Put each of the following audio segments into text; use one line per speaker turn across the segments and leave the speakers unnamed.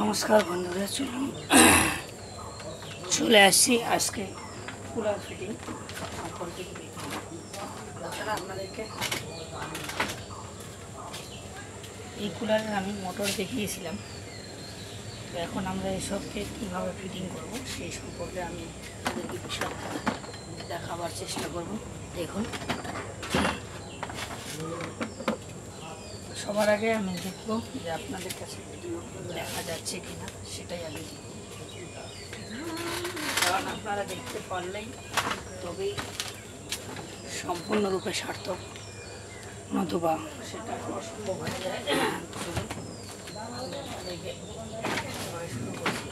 নমস্কার বন্ধুরা, চলে আসছি আজকে কুলার ফিটিং তাছাড়া আপনাদেরকে এই কুলারের আমি মোটর দেখিয়েছিলাম। তো এখন আমরা এসবকে কীভাবে ফিটিং করব সেই সম্পর্কে আমি আপনাদেরকে বিষয়টা দেখাবার চেষ্টা করব। দেখুন, সবার আগে আমি দেখব যে আপনাদের কাছে ভিডিও দেখা যাচ্ছে কিনা, সেটাই আগে কারণ আপনারা দেখতে পারলেই তবেই সম্পূর্ণরূপে সার্থক, নতুবা সেটা অসম্ভব হয়ে যায়। শুরু করছি।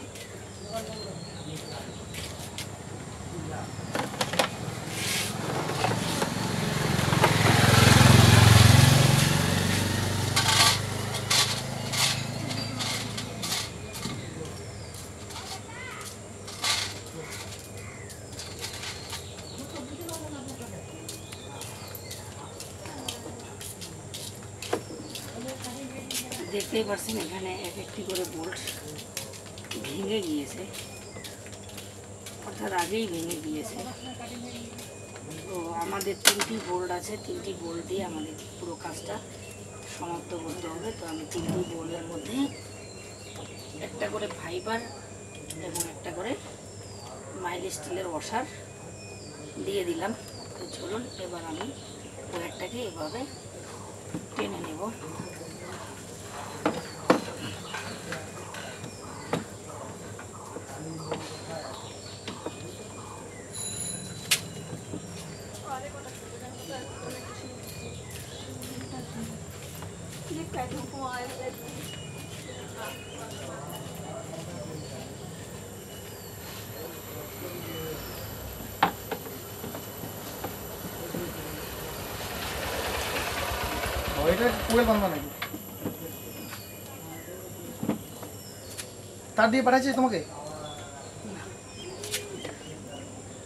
দেখতেই পাচ্ছেন এখানে এক একটি করে বোল্ট ভেঙে গিয়েছে, অর্থাৎ আগেই ভেঙে গিয়েছে। তো আমাদের 3টি বোল্ট আছে, 3টি বোল্ট দিয়ে আমাদের পুরো কাজটা সমাপ্ত করতে হবে। তো আমি 3টি বোল্টের মধ্যে একটা করে ফাইবার এবং একটা করে মাইল স্টিলের ওয়াশার দিয়ে দিলাম। তো চলুন এবার আমি ওয়্যারটাকে এভাবে টেনে নেব।
এটা পুরো বন্ধ নাকি? তার দিয়ে পাঠাচ্ছি তোমাকে?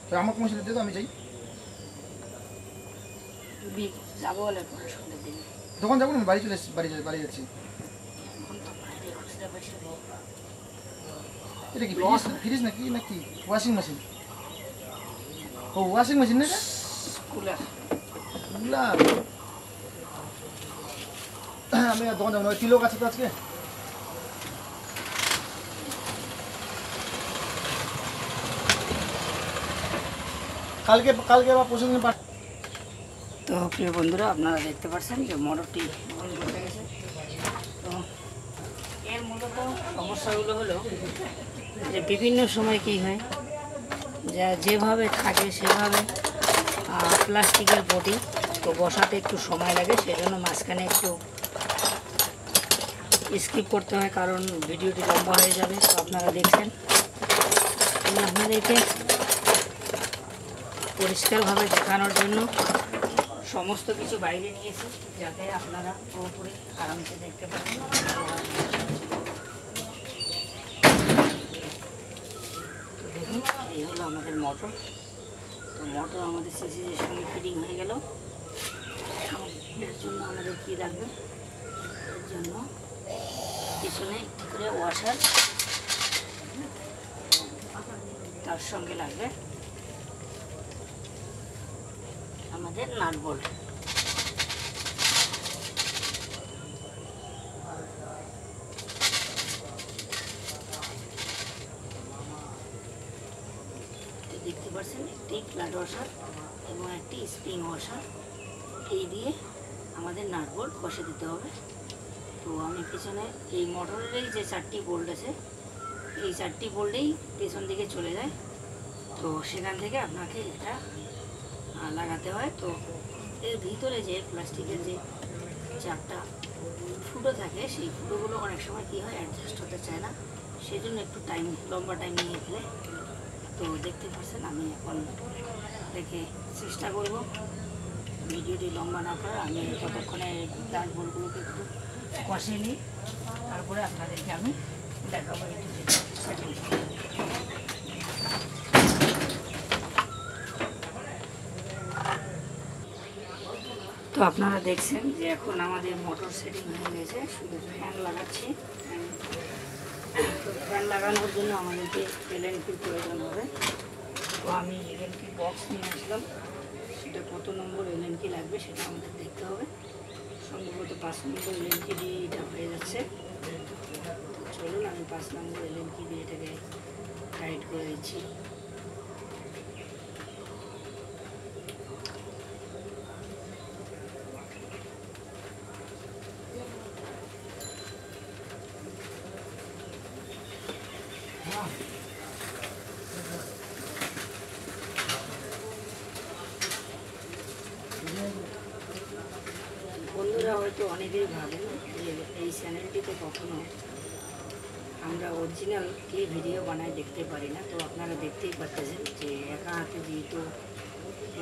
তো আমার কোনো সেটা দিয়ে তো আমি চাই।
যাবো বলে পরে সন্ধ্যের দিকে
দোকান যাবো না, বাড়ি চলে এসেছি, বাড়ি যাচ্ছি। এটা কি ফ্রিজ নাকি নাকি ওয়াশিং মেশিন? ও ওয়াশিং মেশিন না, এটা
কুলার।
কুলার। আমি আর দোকান যাবো না, তিলক আছে তো আজকে। কালকে আবার পরশু দিন।
তো প্রিয় বন্ধুরা, আপনারা দেখতে পাচ্ছেন যে মোটরটি বন্ধ হয়ে গেছে। তো এর মূলত সমস্যাগুলো হলো যে বিভিন্ন সময় কী হয়, যা যেভাবে থাকে সেভাবে প্লাস্টিকের বডি তো বসাতে একটু সময় লাগে, সেজন্য মাঝখানে একটু স্কিপ করতে হয়, কারণ ভিডিওটি লম্বা হয়ে যাবে। তো আপনারা দেখছেন, আমি আপনাদেরকে পরিষ্কারভাবে দেখানোর জন্য সমস্ত কিছু বাইরে নিয়েছি, যাতে আপনারা পুরোপুরি আরামসে দেখতে পারেন। তো দেখুন, এই হলো আমাদের মোটর। তো মোটর আমাদের সিসির সঙ্গে ফিটিং হয়ে গেল। এর জন্য আমাদের কী লাগবে, এর জন্য পিছনে একটি করে ওয়াশার, তার সঙ্গে লাগবে আমাদের নাট বোল্ট। দেখতে পাচ্ছেন একটি ফ্ল্যাট ওয়াশার এবং একটি স্প্রিং ওয়াশার, এই দিয়ে আমাদের নাট বোল্ট বসে দিতে হবে। তো আমি পেছনে এই মোটরের যে 4টি বোল্ট আছে, এই 4টি বোল্টেই পেছন দিকে চলে যায়। তো সেখান থেকে আপনাকে এটা লাগাতে হয়। তো এর ভিতরে যে প্লাস্টিকের যে 4টা ফুটো থাকে, সেই ফুটোগুলো অনেক সময় কী হয়, অ্যাডজাস্ট হতে চায় না, সেই জন্য একটু লম্বা টাইম নিয়ে ফেলে। তো দেখতে পাচ্ছেন আমি এখন দেখে চেষ্টা করব ভিডিওটি লম্বা না করার। আমি ততক্ষণে নাট বোল্টগুলোকে একটু কষিয়ে নিই, তারপরে আপনাদেরকে আমি দেখাবো একটু সেটিং। তো আপনারা দেখছেন যে এখন আমাদের মোটর সেটিং হয়ে গেছে, শুধু ফ্যান লাগাচ্ছি। লাগানোর জন্য আমাদেরকে এলএনকির প্রয়োজন হবে। তো আমি এলএনকি বক্স নিয়ে আসলাম, সেটা কত নম্বর এলএনকি লাগবে সেটা আমাদের দেখতে হবে। সম্ভবত 5 নম্বর এলএনকি দিয়ে এটা হয়ে যাচ্ছে। তো চলুন আমি 5 নম্বর এলএনকি দিয়ে এটাকে টাইট করে দিচ্ছি। বন্ধুরা হয়তো অনেকেই ভাবেন যে এই চ্যানেলটিতে কখনো আমরা অরিজিনাল কি ভিডিও বানায় দেখতে পারি না। তো আপনারা দেখতেই পাচ্ছেন যে একা হাতে যেহেতু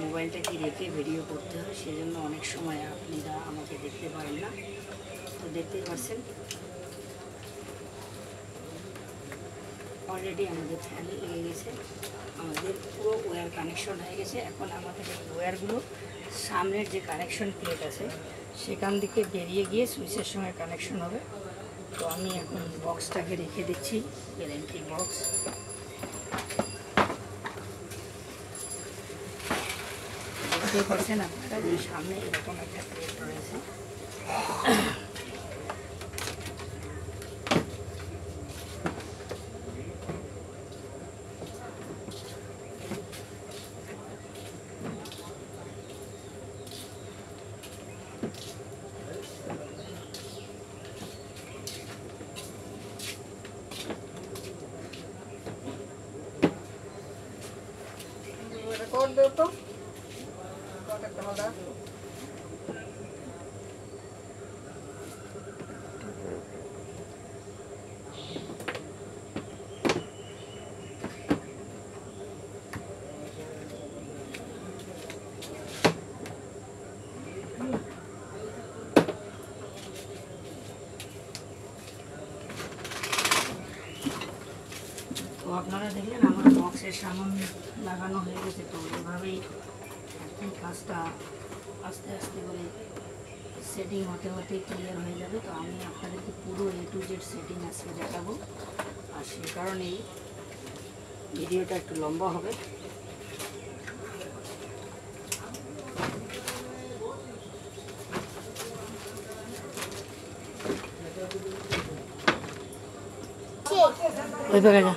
মোবাইলটাকে রেখে ভিডিও করতে হয়, সেজন্য অনেক সময় আপনারা আমাকে দেখতে পারেন না। তো দেখতেই পাচ্ছেন অলরেডি আমাদের ফ্যান লেগে গেছে, আমাদের পুরো ওয়্যার কানেকশন হয়ে গেছে। এখন আমাদের এই ওয়্যারগুলো সামনের যে কানেকশন প্লেট আছে সেখান থেকে বেরিয়ে গিয়ে সুইচের সঙ্গে কানেকশন হবে। তো আমি এখন বক্সটাকে রেখে দিচ্ছি, এলএনকি বক্স। দেখতেই পাচ্ছেন আপনারা যে সামনে এরকম একটা প্লেট রয়েছে।
Record deh tuh. Record kalau dah.
তো আপনারা দেখলেন আমার বক্সের সামান লাগানো হয়ে গেছে। তো এভাবেই এই কাজটা আস্তে আস্তে করে সেটিং হতে হতে ক্লিয়ার হয়ে যাবে। তো আমি আপনাদেরকে পুরো A to Z সেটিং আজকে দেখাবো, আর সে কারণেই ভিডিওটা একটু লম্বা হবে। ওই জায়গা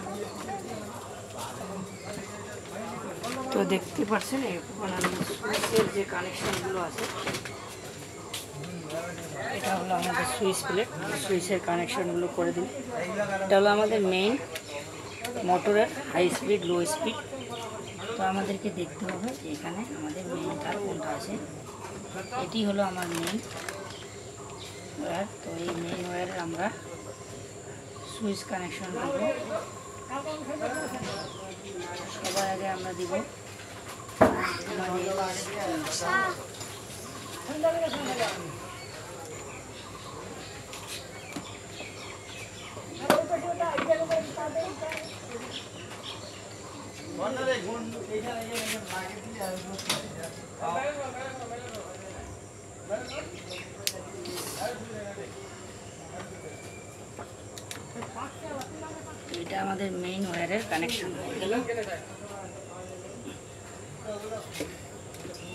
তো দেখতে পাচ্ছেন এখন আমি সুইচের যে কানেকশনগুলো আছে, এটা হলো আমাদের সুইচ প্লেট। সুইচের কানেকশনগুলো করে দিন। এটা হলো আমাদের মেইন মোটরের হাই স্পিড লো স্পিড। তো আমাদেরকে দেখতে হবে যে এখানে আমাদের মেইন তার কোনটা আছে। এটি হলো আমার মেইন ওয়্যার। তো এই মেইন ওয়্যারের আমরা সুইচ কানেকশন দেব। সবার আগে আমরা দিব এটা আমাদের মেইন ওয়্যারের কানেকশন হয়ে গেল।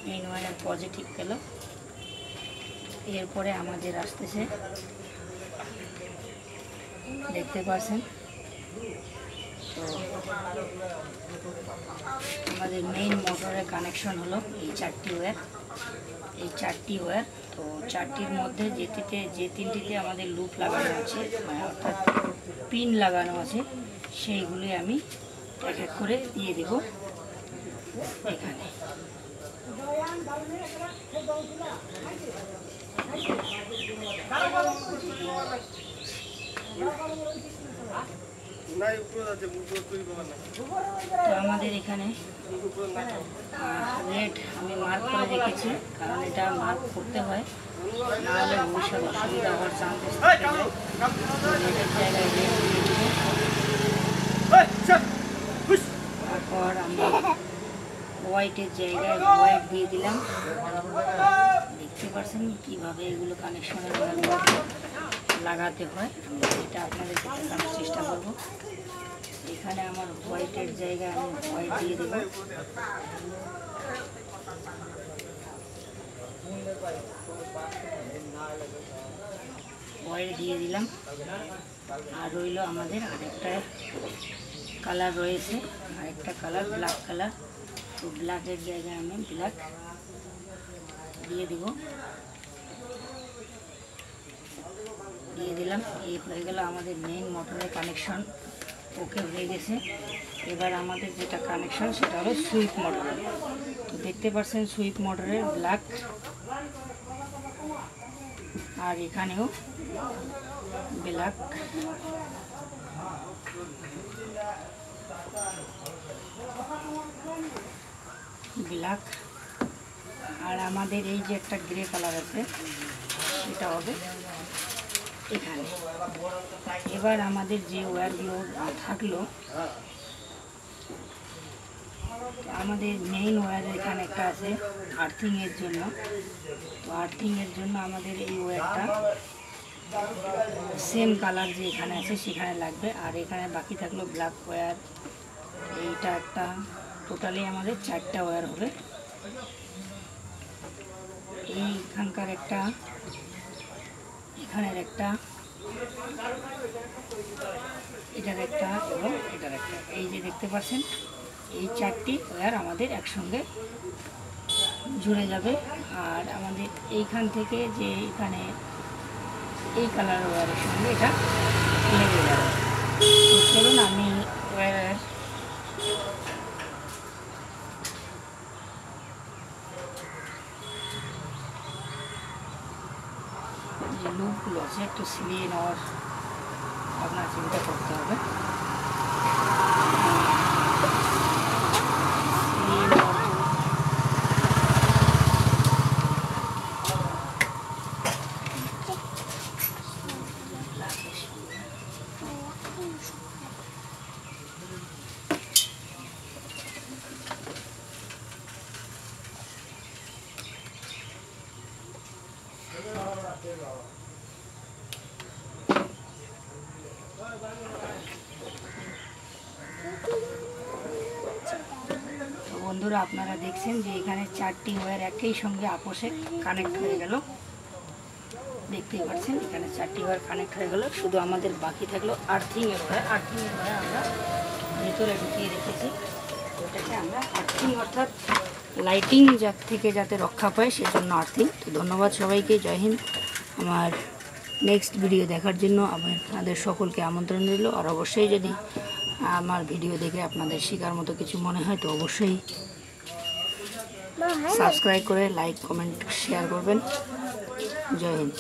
মেইন ওয়্যারের পজিটিভ গেল। এরপরে আমাদের আসতেছে, দেখতে পাচ্ছেন তো আমাদের মেইন মোটরের কানেকশন হলো এই 4টি ওয়্যার। এই 4টি ওয়্যার, তো 4টির মধ্যে যে তিনটিতে আমাদের লুপ লাগানো আছে, অর্থাৎ পিন লাগানো আছে, সেইগুলি আমি এক এক করে দিয়ে দেব এখানে। তো আমাদের এখানে রেড আমি মার্ক করে রেখেছি, কারণ এটা মার্ক করতে হয়, নাহলে ভবিষ্যৎ অসুবিধা হওয়ার চান্সেস থাকে যায়। রেডের জায়গায় রেড দিয়ে দিব। তারপর আমরা হোয়াইটের জায়গায় হোয়াইট দিয়ে দিলাম। দেখতে পাচ্ছেন কীভাবে এগুলো কানেকশনের লাগাতে হয় এটা আপনাদেরকে দেখানোর চেষ্টা করব। এখানে আমার হোয়াইটের জায়গায় আমি হোয়াইট দিয়ে দেব। হোয়াইট দিয়ে দিলাম। আর রইল আমাদের আরেকটা কালার রয়েছে, আরেকটা কালার ব্ল্যাক কালার। তো ব্ল্যাকের জায়গায় আমি ব্ল্যাক দিয়ে দিব, দিয়ে দিলাম। এই হয়ে গেল আমাদের মেইন মোটরের কানেকশন, ওকে হয়ে গেছে। এবার আমাদের যেটা কানেকশন সেটা হলো সুইপ মোটরের। তো দেখতে পাচ্ছেন সুইপ মোটরের ব্ল্যাক, আর এখানেও ব্ল্যাক। ব্ল্যাক আর আমাদের এই যে একটা গ্রে কালার আছে সেটা হবে এখানে। এবার আমাদের যে ওয়্যারগুলো থাকলো, আমাদের মেইন ওয়্যার এখানে একটা আছে আর্থিংয়ের জন্য। তো আর্থিংয়ের জন্য আমাদের এই ওয়্যারটা সেম কালার যে এখানে আছে সেখানে লাগবে। আর এখানে বাকি থাকলো ব্ল্যাক ওয়্যার, এইটা একটা, টোটালি আমাদের 4টা ওয়্যার হবে। এইখানকার একটা, এখানের একটা, এটার একটা এবং এটার একটা। এই যে দেখতে পাচ্ছেন এই 4টি ওয়্যার আমাদের একসঙ্গে জুড়ে যাবে। আর আমাদের এইখান থেকে যে এখানে এই কালার ওয়্যারের সঙ্গে এটা লেগে যাবে। তো চলুন আমি ওয়্যারের যে লুপগুলো আছে একটু সিলিয়ে নেওয়ার আপনার চিন্তা করতে হবে। বন্ধুরা আপনারা দেখছেন যে এখানে 4টি ওয়্যার একই সঙ্গে আপোষে কানেক্ট হয়ে গেল। দেখতেই পাচ্ছেন এখানে 4টি ওয়্যার কানেক্ট হয়ে গেল। শুধু আমাদের বাকি থাকলো আর্থিংয়ের ওয়্যার। আর্থিংয়ের ওয়্যার আমরা ভেতরে ঢুকিয়ে রেখেছি। ওটাকে আমরা আর্থিং, অর্থাৎ লাইটিং থেকে যাতে রক্ষা পায় সেজন্য আর্থিং। তো ধন্যবাদ সবাইকে, জয় হিন্দ। আমার নেক্সট ভিডিও দেখার জন্য আপনাদের সকলকে আমন্ত্রণ রইল। আর অবশ্যই যদি আমার ভিডিও দেখে আপনাদের শেখার মতো কিছু মনে হয় তো অবশ্যই সাবস্ক্রাইব করে লাইক, কমেন্ট, শেয়ার করবেন। জয় হিন্দ।